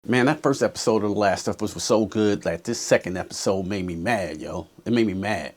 Man, that first episode of The Last of Us was so good that this second episode made me mad, yo. It made me mad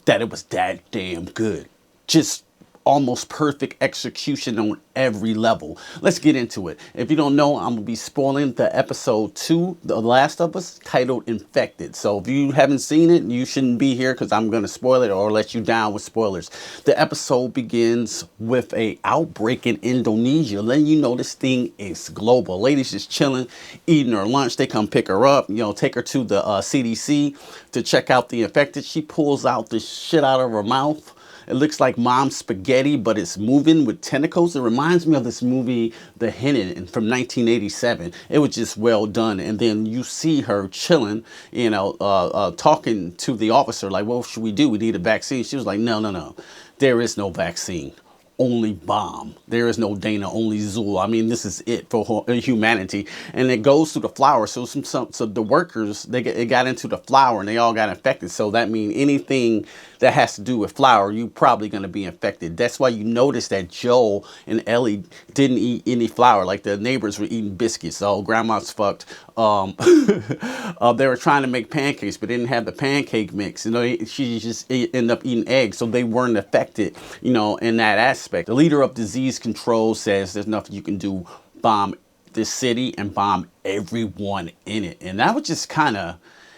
that it was that damn good. Just almost perfect execution on every level. Let's get into it. If you don't know, I'm gonna be spoiling the episode 2, The Last of Us, titled Infected. So if you haven't seen it, you shouldn't be here because I'm gonna spoil it or let you down with spoilers. The episode begins with a outbreak in Indonesia, letting you know this thing is global. Lady's just chilling, eating her lunch. They come pick her up, take her to the CDC to check out the infected. She pulls out the shit out of her mouth. It looks like mom's spaghetti, but it's moving with tentacles. It reminds me of this movie, The Hidden, from 1987. It was just well done. And then you see her chilling, talking to the officer, like, what should we do? We need a vaccine. She was like, no, no, no. There is no vaccine. Only bomb. There is no Dana, only Zul. I mean, this is it for humanity. And it goes through the flour. So so the workers, it got into the flour and they all got infected. So that means anything that has to do with flour, you're probably going to be infected. That's why you notice that Joel and Ellie didn't eat any flour. Like the neighbors were eating biscuits. So grandma's fucked. They were trying to make pancakes, but didn't have the pancake mix. She just ended up eating eggs. So they weren't affected, in that aspect. The leader of disease control says there's nothing you can do. Bomb this city and bomb everyone in it. And that was just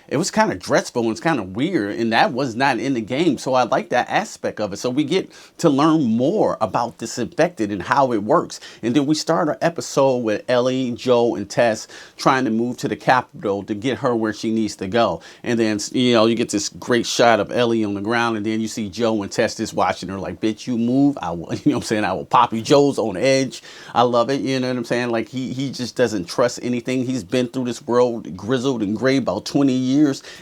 it was kind of dreadful and it's kind of weird, and that was not in the game. So I like that aspect of it. So we get to learn more about this infected and how it works. And then we start our episode with Ellie, Joe, and Tess trying to move to the capital to get her where she needs to go. And then, you get this great shot of Ellie on the ground, and then you see Joe and Tess just watching her like, bitch, you move, I will, I will pop you. Joe's on edge. I love it. You know what I'm saying? Like he just doesn't trust anything. He's been through this world grizzled and gray about 20 years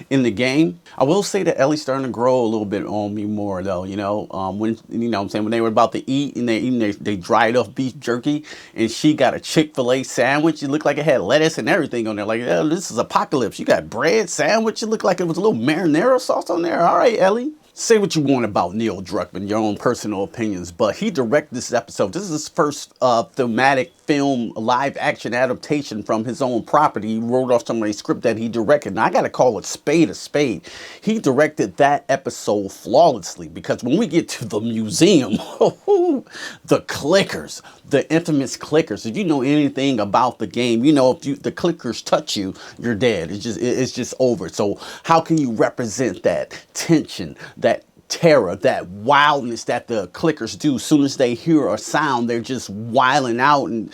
in the game. I will say that Ellie's starting to grow a little bit on me more though, when when they were about to eat and they dried off beef jerky and she got a Chick-fil-A sandwich. It looked like it had lettuce and everything on there. Like, oh, this is apocalypse. You got bread sandwich. It looked like it was a little marinara sauce on there. All right, Ellie. Say what you want about Neil Druckmann, your own personal opinions, but he directed this episode. This is his first thematic film live action adaptation from his own property. He wrote off somebody's script that he directed. Now I gotta call it spade a spade. He directed that episode flawlessly, because when we get to the museum, the clickers, the infamous clickers. If you know anything about the game, if the clickers touch you, you're dead. It's just over. So how can you represent that tension, that terror, that wildness that the clickers do? As soon as they hear a sound, they're just wiling out and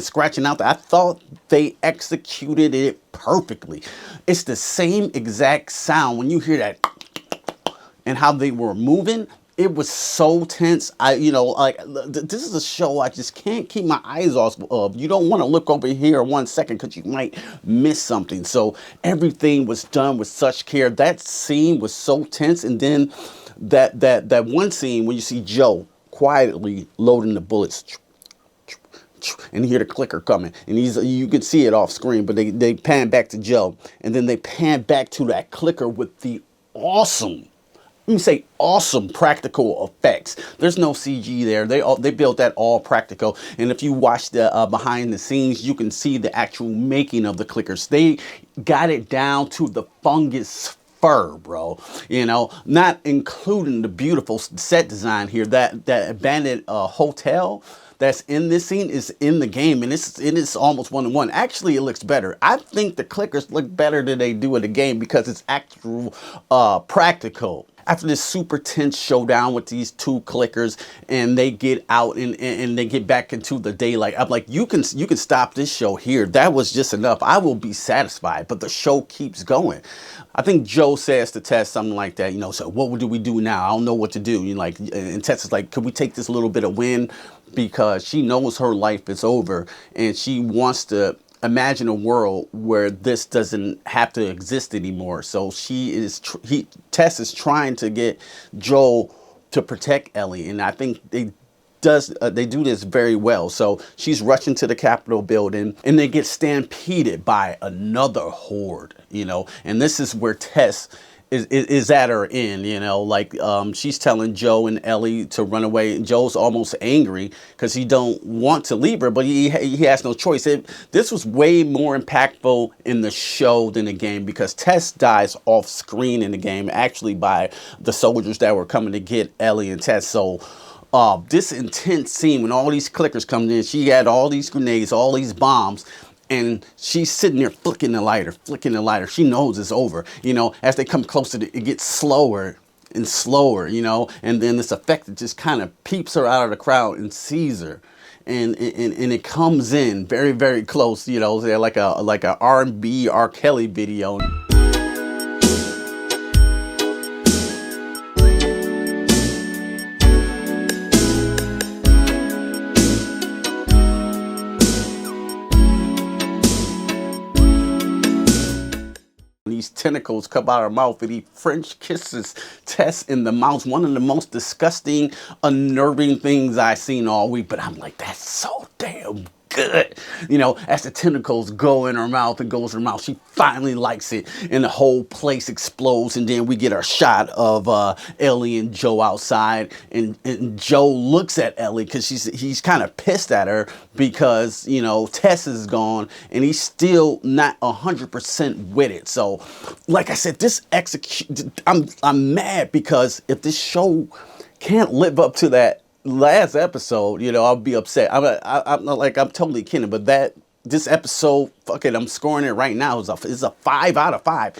scratching out. I thought they executed it perfectly. It's the same exact sound when you hear that and how they were moving. It was so tense. This is a show I just can't keep my eyes off of. You don't want to look over here 1 second because you might miss something. So everything was done with such care. That scene was so tense. And then that one scene when you see Joe quietly loading the bullets, and you hear the clicker coming, and you can see it off screen, but they pan back to Joe, and then they pan back to that clicker with the awesome, let me say awesome practical effects. There's no CG there. They built that all practical. And if you watch the behind the scenes, you can see the actual making of the clickers. They got it down to the fungus fur, bro. Not including the beautiful set design here. That abandoned hotel that's in this scene is in the game, and it's almost 1-to-1. Actually, it looks better. I think the clickers look better than they do in the game because it's actual practical. After this super tense showdown with these two clickers, and they get out and they get back into the daylight, I'm like, you can stop this show here. That was just enough. I will be satisfied. But the show keeps going. I think Joe says to Tess something like that, so what do we do now? I don't know what to do. And Tess is like, could we take this little bit of win? Because she knows her life is over and she wants to imagine a world where this doesn't have to exist anymore. So Tess is trying to get Joel to protect Ellie, and I think they do this very well. So she's rushing to the Capitol building, and they get stampeded by another horde, and this is where Tess is at her end, like she's telling Joe and Ellie to run away, and Joe's almost angry because he don't want to leave her, but he has no choice. This was way more impactful in the show than the game, because Tess dies off screen in the game, actually by the soldiers that were coming to get Ellie and Tess. So this intense scene when all these clickers come in, she had all these grenades, all these bombs, and she's sitting there flicking the lighter. She knows it's over. As they come closer, it gets slower and slower, and then this effect just kind of peeps her out of the crowd and sees her. And it comes in very, very close, they're like a R&B R. Kelly video. These tentacles come out of her mouth, and he French kisses Tess in the mouth. One of the most disgusting, unnerving things I've seen all week. But I'm like, that's so damn good. As the tentacles go in her mouth and goes in her mouth, she finally likes it, and the whole place explodes. And then we get our shot of Ellie and Joe outside, and Joe looks at Ellie because he's kind of pissed at her because Tess is gone, and he's still not 100% with it. So like I said, this I'm mad, because if this show can't live up to that last episode, I'll be upset. I'm not like, I'm totally kidding, but this episode, fuck it, I'm scoring it right now. It's a 5 out of 5.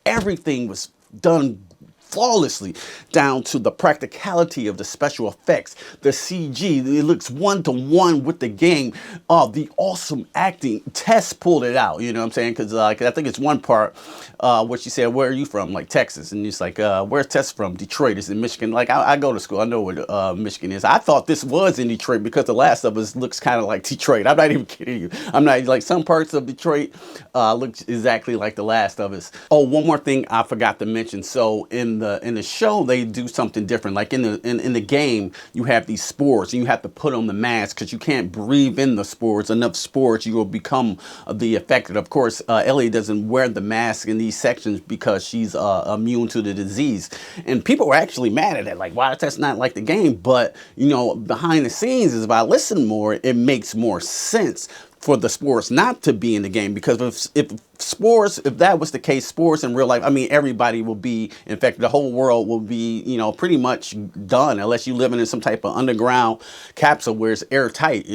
Everything was done flawlessly, down to the practicality of the special effects, the CG. It looks one-to-one with the game. The awesome acting. Tess pulled it out, you know what I'm saying? Because I think it's one part where she said, "Where are you from?" Like, Texas. And it's like, "Where's Tess from?" "Detroit." It's in Michigan. Like, I go to school. I know where Michigan is. I thought this was in Detroit because The Last of Us looks kind of like Detroit. I'm not even kidding you. I'm not, like, some parts of Detroit look exactly like The Last of Us. Oh, one more thing I forgot to mention. So in the show, they do something different. Like in the game, you have these spores, and you have to put on the mask because you can't breathe in the spores. Enough spores, you will become the affected. Of course, Ellie doesn't wear the mask in these sections because she's immune to the disease. And people were actually mad at that, like, why that's not like the game? But behind the scenes, is if I listen more, it makes more sense for the spores not to be in the game, because if that was the case, spores in real life, I mean, everybody will be infected. The whole world will be, pretty much done, unless you living in some type of underground capsule where it's airtight,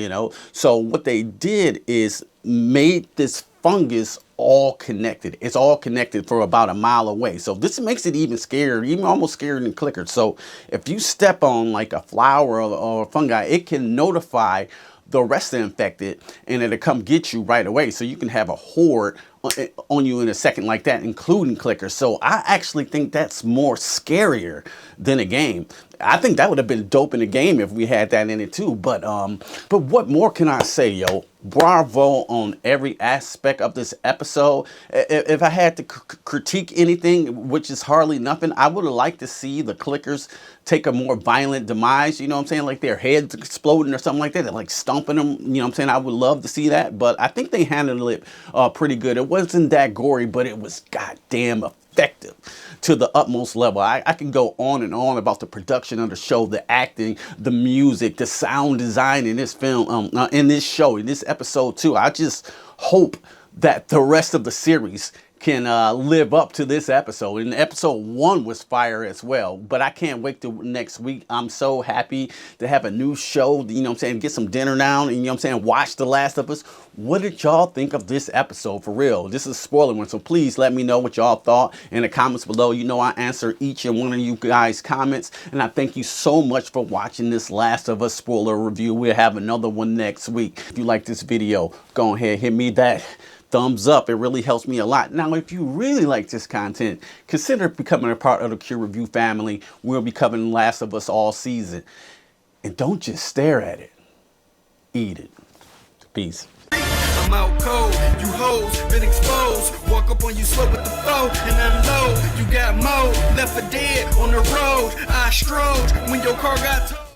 So what they did is made this fungus all connected. It's all connected for about a mile away. So this makes it even scarier, even almost scarier than clickers. So if you step on like a flower or a fungi, it can notify the rest of the infected, and it'll come get you right away. So you can have a horde on you in a second like that, including clickers. So I actually think that's more scarier than a game. I think that would have been dope in a game if we had that in it too. But what more can I say, yo? Bravo on every aspect of this episode. If I had to critique anything, which is hardly nothing, I would have liked to see the clickers take a more violent demise, you know what I'm saying? Like their heads exploding or something like that. They're like stomping them, you know what I'm saying? I would love to see that, but I think they handled it pretty good. It wasn't that gory, but it was goddamn effective to the utmost level. I can go on and on about the production of the show, the acting, the music, the sound design in this film, in this show, in this episode too. I just hope that the rest of the series can live up to this episode. And episode 1 was fire as well, but I can't wait till next week. I'm so happy to have a new show, you know what I'm saying, get some dinner down, and you know what I'm saying, watch The Last of Us. What did y'all think of this episode? For real, this is a spoiler one, so please let me know what y'all thought in the comments below. You know I answer each and one of you guys' comments, and I thank you so much for watching this Last of Us spoiler review. We'll have another one next week. If you like this video, go ahead, hit me that thumbs up. It really helps me a lot. Now, if you really like this content, consider becoming a part of the Cure Review family. We'll be covering Last of Us all season. And don't just stare at it. Eat it. Peace. I'm out cold, you hoes been exposed. Walk up on you slow with the foe and unload. You got more left for dead on the road. I strode when your car got